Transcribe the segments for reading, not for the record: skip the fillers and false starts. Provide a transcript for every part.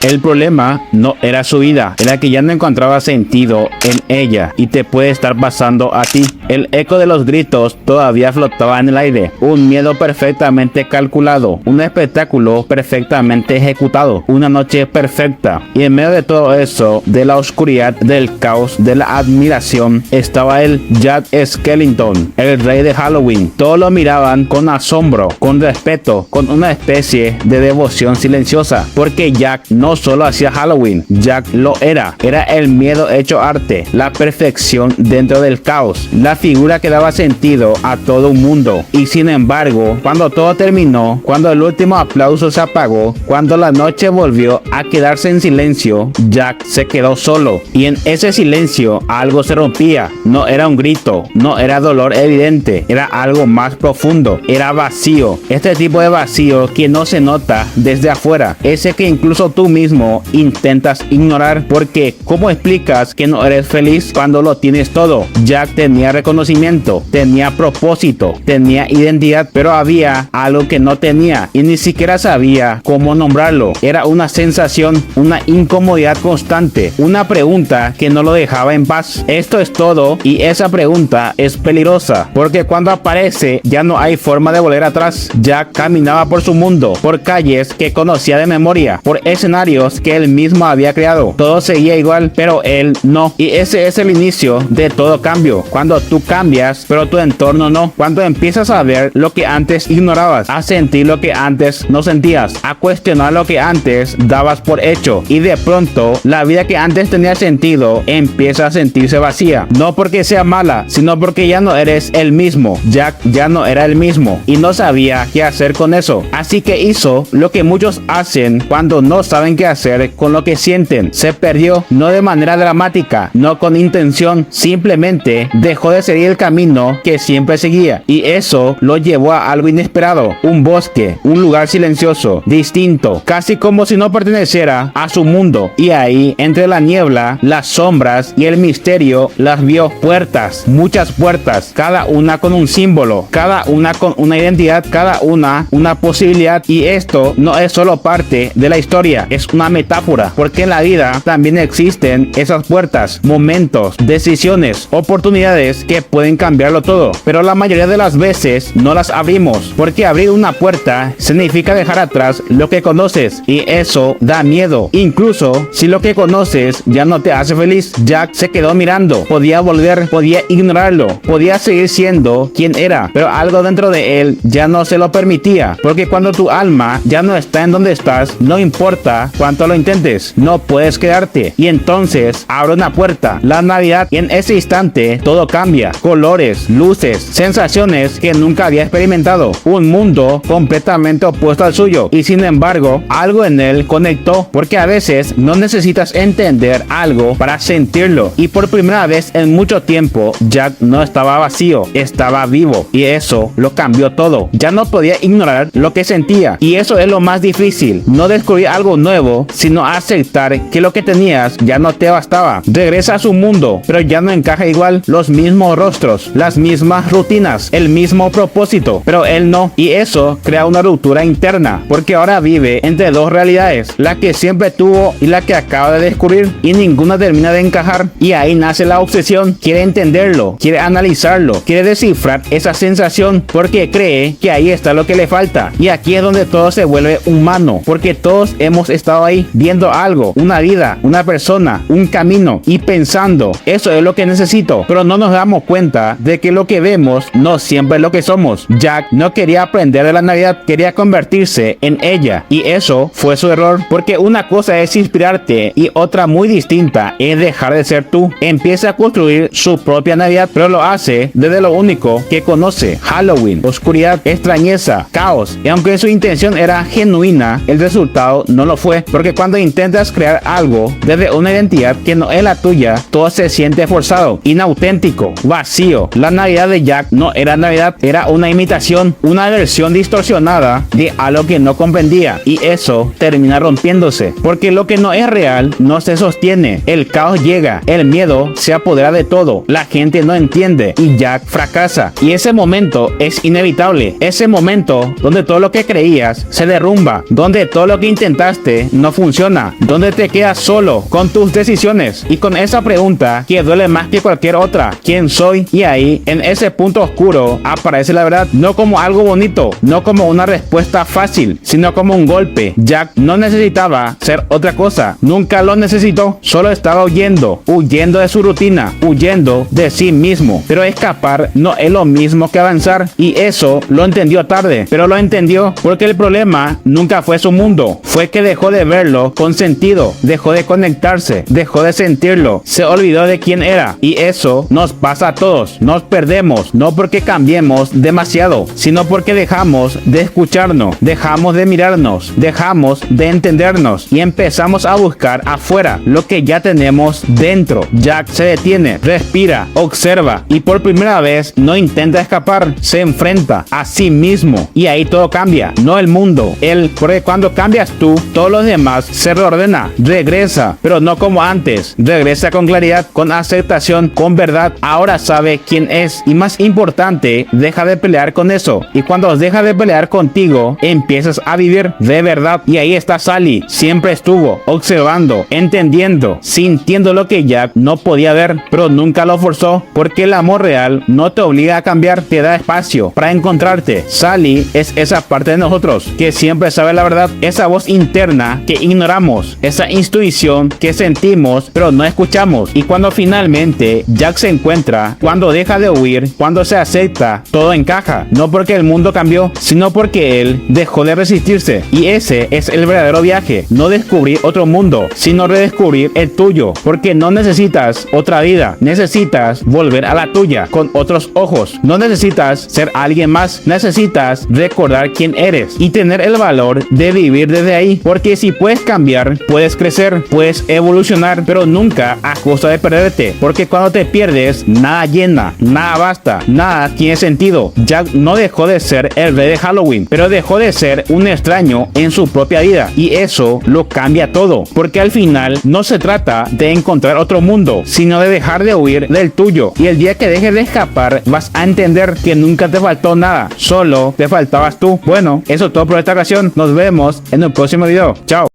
El problema no era su vida, era que ya no encontraba sentido en ella y te puede estar pasando a ti. El eco de los gritos todavía flotaba en el aire, un miedo perfectamente calculado, un espectáculo perfectamente ejecutado, una noche perfecta. Y en medio de todo eso, de la oscuridad, del caos, de la admiración, estaba el Jack Skellington, el rey de Halloween. Todos lo miraban con asombro, con respeto, con una especie de devoción silenciosa, porque Jack no solo hacía Halloween, Jack lo era el miedo hecho arte, la perfección dentro del caos, la figura que daba sentido a todo un mundo. Y sin embargo, cuando todo terminó, cuando el último aplauso se apagó, cuando la noche volvió a quedarse en silencio, Jack se quedó solo, y en ese silencio algo se rompía. No era un grito, no era dolor evidente, era algo más profundo, era vacío, este tipo de vacío que no se nota desde afuera, ese que incluso tú mismo intentas ignorar, porque ¿cómo explicas que no eres feliz cuando lo tienes todo? Jack tenía reconocimiento, tenía propósito, tenía identidad, pero había algo que no tenía y ni siquiera sabía cómo nombrarlo. Era una sensación, una incomodidad constante, una pregunta que no lo dejaba en paz. Esto es todo, y esa pregunta es peligrosa, porque cuando aparece ya no hay forma de volver atrás. Jack caminaba por su mundo, por calles que conocía de memoria, por escenarios que él mismo había creado. Todo seguía igual, pero él no. Y ese es el inicio de todo cambio. Cuando tú cambias, pero tu entorno no. Cuando empiezas a ver lo que antes ignorabas, a sentir lo que antes no sentías, a cuestionar lo que antes dabas por hecho. Y de pronto, la vida que antes tenía sentido empieza a sentirse vacía. No porque sea mala, sino porque ya no eres el mismo. Jack ya no era el mismo y no sabía qué hacer con eso. Así que hizo lo que muchos hacen cuando no saben qué hacer con lo que sienten. Se perdió, no de manera dramática, no con intención, simplemente dejó de seguir el camino que siempre seguía, y eso lo llevó a algo inesperado, un bosque, un lugar silencioso, distinto, casi como si no perteneciera a su mundo. Y ahí, entre la niebla, las sombras y el misterio, las vio puertas, muchas puertas, cada una con un símbolo, cada una con una identidad, cada una posibilidad. Y esto no es solo parte de la historia, es una metáfora, porque en la vida también existen esas puertas, momentos, decisiones, oportunidades que pueden cambiarlo todo, pero la mayoría de las veces no las abrimos, porque abrir una puerta significa dejar atrás lo que conoces, y eso da miedo, incluso si lo que conoces ya no te hace feliz. Jack se quedó mirando, podía volver, podía ignorarlo, podía seguir siendo quien era, pero algo dentro de él ya no se lo permitía, porque cuando tu alma ya no está en donde estás, no importa cuánto lo intentes, no puedes quedarte. Y entonces abre una puerta, la Navidad, y en ese instante todo cambia, colores, luces, sensaciones que nunca había experimentado, un mundo completamente opuesto al suyo, y sin embargo algo en él conectó, porque a veces no necesitas entender algo para sentirlo. Y por primera vez en mucho tiempo, Jack no estaba vacío, estaba vivo, y eso lo cambió todo. Ya no podía ignorar lo que sentía, y eso es lo más difícil, no descubrir algo nuevo, sino aceptar que lo que tenías ya no te bastaba. Regresa a su mundo, pero ya no encaja igual, los mismos rostros, las mismas rutinas, el mismo propósito, pero él no, y eso crea una ruptura interna, porque ahora vive entre dos realidades, la que siempre tuvo y la que acaba de descubrir, y ninguna termina de encajar. Y ahí nace la obsesión, quiere entenderlo, quiere analizarlo, quiere descifrar esa sensación, porque cree que ahí está lo que le falta. Y aquí es donde todo se vuelve humano, porque todos hemos estado ahí viendo algo, una vida, una persona, un camino, y pensando, eso es lo que necesito, pero no nos damos cuenta de que lo que vemos no siempre es lo que somos. Jack no quería aprender de la Navidad, quería convertirse en ella, y eso fue su error, porque una cosa es inspirarte y otra muy distinta es dejar de ser tú. Empieza a construir su propia Navidad, pero lo hace desde lo único que conoce: Halloween, oscuridad, extrañeza, caos. Y aunque su intención era genuina, el resultado no lo fue, porque cuando intentas crear algo desde una identidad que no es la tuya, todo se siente forzado, inauténtico, vacío. La Navidad de Jack no era Navidad, era una imitación, una versión distorsionada de algo que no comprendía, y eso termina rompiéndose, porque lo que no es real no se sostiene. El caos llega, el miedo se apodera de todo, la gente no entiende y Jack fracasa, y ese momento es inevitable, ese momento donde todo lo que creías se derrumba, donde todo lo que intentaste mente no funciona, donde te quedas solo con tus decisiones y con esa pregunta que duele más que cualquier otra: ¿quién soy? Y ahí, en ese punto oscuro, aparece la verdad, no como algo bonito, no como una respuesta fácil, sino como un golpe. Jack no necesitaba ser otra cosa, nunca lo necesitó, solo estaba huyendo de su rutina, huyendo de sí mismo. Pero escapar no es lo mismo que avanzar, y eso lo entendió tarde, pero lo entendió porque el problema nunca fue su mundo, fue que dejó de verlo con sentido, dejó de conectarse, dejó de sentirlo, se olvidó de quién era. Y eso nos pasa a todos, nos perdemos, no porque cambiemos demasiado, sino porque dejamos de escucharnos, dejamos de mirarnos, dejamos de entendernos y empezamos a buscar afuera lo que ya tenemos dentro. Jack se detiene, respira, observa y por primera vez no intenta escapar, se enfrenta a sí mismo, y ahí todo cambia, no el mundo, él, porque cuando cambias tú, todos los demás se reordena, regresa, pero no como antes, regresa con claridad, con aceptación, con verdad. Ahora sabe quién es, y más importante, deja de pelear con eso, y cuando deja de pelear contigo, empiezas a vivir de verdad. Y ahí está Sally, siempre estuvo observando, entendiendo, sintiendo lo que Jack no podía ver, pero nunca lo forzó, porque el amor real no te obliga a cambiar, te da espacio para encontrarte. Sally es esa parte de nosotros que siempre sabe la verdad, esa voz interna que ignoramos, esa intuición que sentimos pero no escuchamos. Y cuando finalmente Jack se encuentra, cuando deja de huir, cuando se acepta, todo encaja, no porque el mundo cambió, sino porque él dejó de resistirse. Y ese es el verdadero viaje, no descubrir otro mundo, sino redescubrir el tuyo, porque no necesitas otra vida, necesitas volver a la tuya con otros ojos. No necesitas ser alguien más, necesitas recordar quién eres y tener el valor de vivir desde ahí, porque si puedes cambiar, puedes crecer, puedes evolucionar, pero nunca a costa de perderte, porque cuando te pierdes, nada llena, nada basta, nada tiene sentido. Jack no dejó de ser el rey de Halloween, pero dejó de ser un extraño en su propia vida, y eso lo cambia todo, porque al final no se trata de encontrar otro mundo, sino de dejar de huir del tuyo. Y el día que dejes de escapar, vas a entender que nunca te faltó nada, solo te faltabas tú. Bueno, eso es todo por esta ocasión, nos vemos en el próximo video. Chao.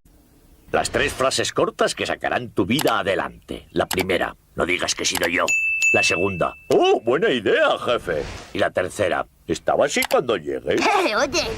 Las 3 frases cortas que sacarán tu vida adelante. La primera: no digas que he sido yo. La segunda: ¡oh, buena idea, jefe! Y la tercera: estaba así cuando llegué. Oye,